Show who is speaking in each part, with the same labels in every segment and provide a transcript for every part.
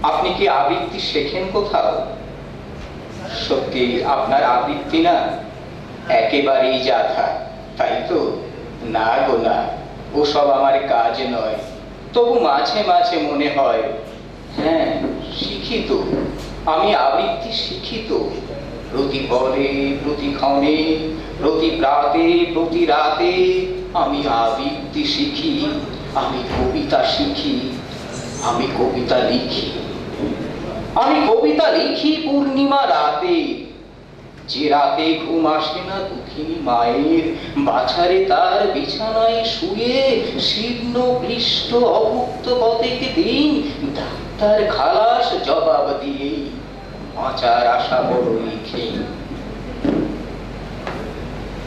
Speaker 1: আপনি কি আবৃত্তি শেখেন কোথাও? সত্যি আপনার আবৃত্তি না একেবারেই যাথা, তাই তো? না গো না, ওসব আমার কাজ নয়। তবু মাঝে মাঝে মনে হয়, হ্যাঁ শিখি তো, আমি আবৃত্তি শিখি তো। প্রতি পরে প্রতি ক্ষণে, প্রতি প্রাতে প্রতি রাতে আমি আবৃত্তি শিখি, আমি কবিতা শিখি, আমি কবিতা লিখি। আমি কবিতা লিখি পূর্ণিমা রাতে, যে রাতে ঘুম আসে না দুঃখিনী মায়ের, বাছারে তার বিছানায় শুয়ে শীর্ণ ক্লিষ্ট অভুক্ত কতেক দিন ডাক্তার খালাস জবাব দিয়ে বাঁচার আশা বড় লিখে।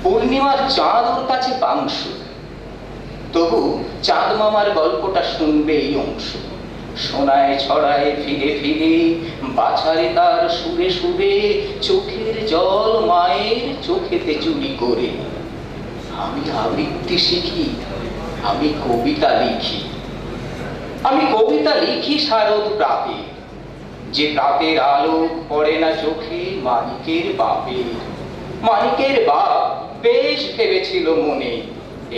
Speaker 1: পূর্ণিমার চাঁদ ওর কাছে পাংশ, তবু চাঁদ মামার গল্পটা শুনবে এই অংশ। শোনায় ছড়ায় ফিরে ফিরে বাছারে তার সুরে সুরে চোখের জল মায়ের চোখেতে চুরি করে। আমি আবৃত্তি শিখি, আমি কবিতা লিখি। আমি কবিতা লিখি শারদ প্রাতে, যে প্রাতের আলো পড়ে না চোখে মানিকের বাপের। মানিকের বাপ বেশ ভেবেছিল মনে,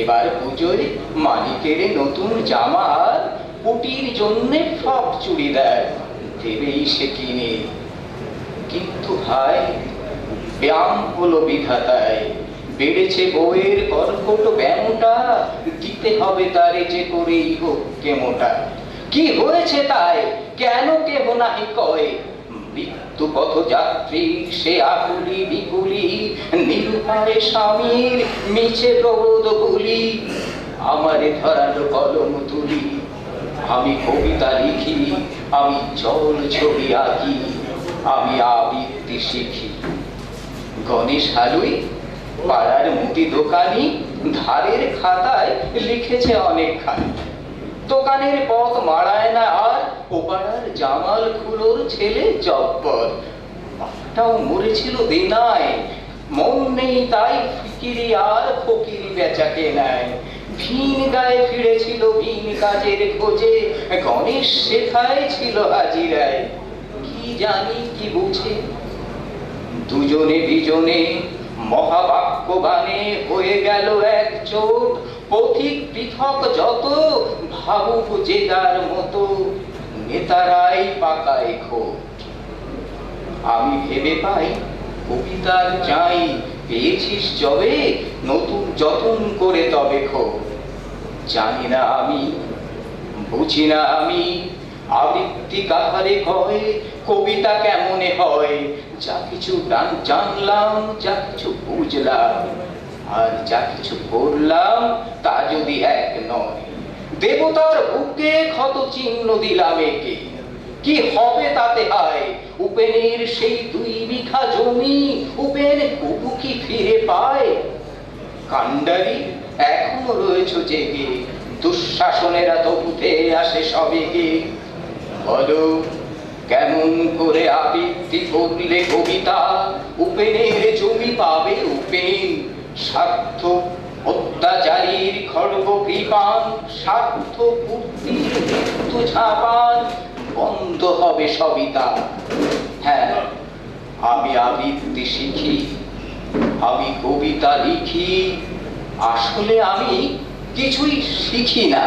Speaker 1: এবার পুজোয় মানিকের নতুন জামা আর পুটির জন্য ফ্রক চুড়িদার দেবেই সে কিনে। কিন্তু হায়, ব্যায়াম হলো বিধাতায়, বেড়েছে বউয়ের কর্কট ব্যায়ামটা, দিতে হবে তারে যে করেই হোক কেমোটা। কি হয়েছে তাই কেন কেহ নাহি কয়, মৃত্যু পথযাত্রী সে আকুলি বিকুলি, নিরুপায় স্বামীর মিছে প্রবোধ বলি। আমারে ধরালো কলম তুলি, আমি কবিতা লিখি, আমি জল ছবি আঁকি, আমি আবৃত্তি শিখি। গণেশ হালুই পাড়ার মুদি দোকানি ধারের খাতায় লিখেছে অনেকখানি। দোকানের পথ মাড়ায় না আর ও পাড়ার জামাল খুড়োর ছেলে জব্বর, বাপটাও মরেছিল দেনায়, মন নেই তাই ফিকিরি আর ফকিরি বেচা কেনায়। ভিন গায়ে ফিরেছিল ভিন কাজের খোঁজে, গণেশ শেখায় ছিল হাজিরায়। কি জানি কি বুঝে দুজনে বিজনে মহাবাক্য বাণে হয়ে গেল এক চোট। পথিক পৃথক যত ভাবুক যে যার মতো, নেতারাই পাকায় খোট। আমি ভেবে পাই কবিতার চাই, পেয়েছিস যবে নতুন যতন করে তবে খোঁজ। জানি না আমি, বুঝি না আমি, আবৃত্তি কাহারে কয়, কবিতা কেমনে হয়। যা কিছু জানলাম, যা কিছু বুঝলাম, আর যা কিছু করলাম তা যদি এক নয়। দেবতার বুকে ক্ষত চিহ্ন দিলাম একে, কি হবে তাতে হয়। উপেনের সেই 2 বিঘা জমি উপেন কবু কি ফিরে পায়। কান্ডারি এখনো রয়েছে জেগে, দুঃশাসনেরা তো উঠে আসে সবেগে। বলো কেমন করে আবৃত্তি করলে কবিতা উপেনের জমি পাবে উপেন। স্বার্থ অত্যাচারীর খড়গ কৃপান, স্বার্থ পূর্তির মৃত্যু ঝাপান, বন্ধ হবে সবিতা। হ্যাঁ, আমি আবৃত্তি শিখি, আমি কবিতা লিখি, আসলে আমি কিছুই শিখি না।